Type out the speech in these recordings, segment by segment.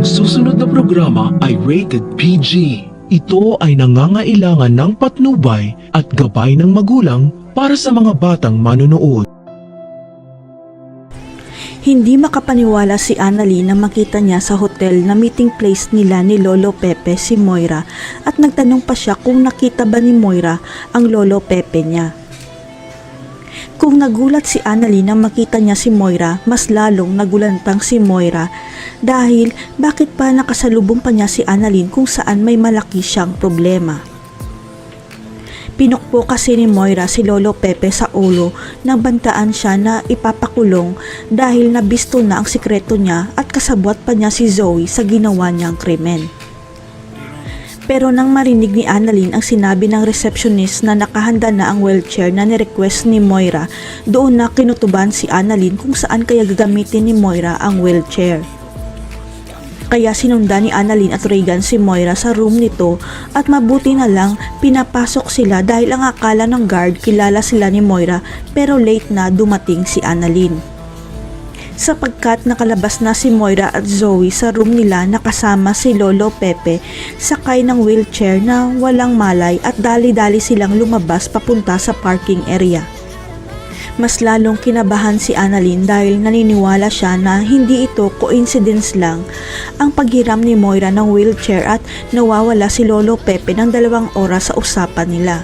Ang susunod na programa ay rated PG. Ito ay nangangailangan ng patnubay at gabay ng magulang para sa mga batang manonood. Hindi makapaniwala si Annalyn na makita niya sa hotel na meeting place nila ni Lolo Pepe si Moira at nagtanong pa siya kung nakita ba ni Moira ang Lolo Pepe niya. Kung nagulat si Annalyn na makita niya si Moira, mas lalong nagulantang si Moira dahil bakit pa nakasalubong pa niya si Annalyn kung saan may malaki siyang problema. Pinukpo kasi ni Moira si Lolo Pepe sa ulo nang bantaan siya na ipapakulong dahil nabisto na ang sikreto niya at kasabwat pa niya si Zoe sa ginawa niyang krimen. Pero nang marinig ni Annalyn ang sinabi ng receptionist na nakahanda na ang wheelchair na nirequest ni Moira, doon na kinutuban si Annalyn kung saan kaya gagamitin ni Moira ang wheelchair. Kaya sinundan ni Annalyn at Regan si Moira sa room nito at mabuti na lang pinapasok sila dahil ang akala ng guard kilala sila ni Moira pero late na dumating si Annalyn. Sapagkat nakalabas na si Moira at Zoe sa room nila nakasama si Lolo Pepe sakay ng wheelchair na walang malay at dali-dali silang lumabas papunta sa parking area. Mas lalong kinabahan si Annalyn dahil naniniwala siya na hindi ito coincidence lang ang paghiram ni Moira ng wheelchair at nawawala si Lolo Pepe ng 2 oras sa usapan nila.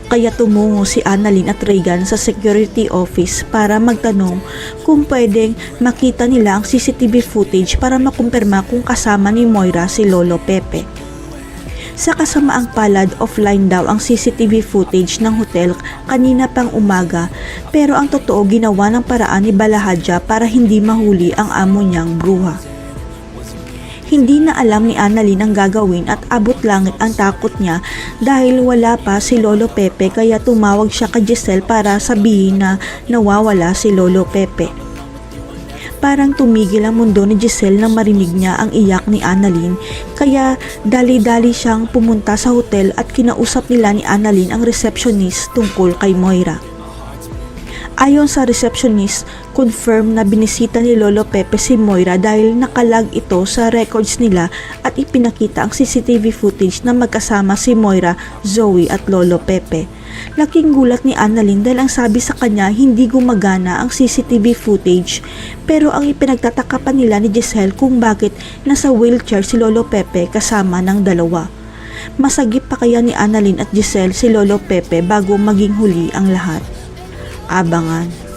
Kaya tumungo si Annalyn at Regan sa security office para magtanong kung pwedeng makita nila ang CCTV footage para makumpirma kung kasama ni Moira si Lolo Pepe. Sa kasamaang palad, offline daw ang CCTV footage ng hotel kanina pang umaga pero ang totoo ginawa ng paraan ni Balahadja para hindi mahuli ang amo niyang bruha. Hindi na alam ni Annalyn ang gagawin at abot langit ang takot niya dahil wala pa si Lolo Pepe kaya tumawag siya kay Giselle para sabihin na nawawala si Lolo Pepe. Parang tumigil ang mundo ni Giselle nang marinig niya ang iyak ni Annalyn kaya dali-dali siyang pumunta sa hotel at kinausap nila ni Annalyn ang receptionist tungkol kay Moira. Ayon sa receptionist, confirm na binisita ni Lolo Pepe si Moira dahil nakalag ito sa records nila at ipinakita ang CCTV footage na magkasama si Moira, Zoe at Lolo Pepe. Laking gulat ni Annalyn dahil ang sabi sa kanya hindi gumagana ang CCTV footage pero ang ipinagtataka pa nila ni Giselle kung bakit nasa wheelchair si Lolo Pepe kasama ng 2. Masagip pa kaya ni Annalyn at Giselle si Lolo Pepe bago maging huli ang lahat. Abangan.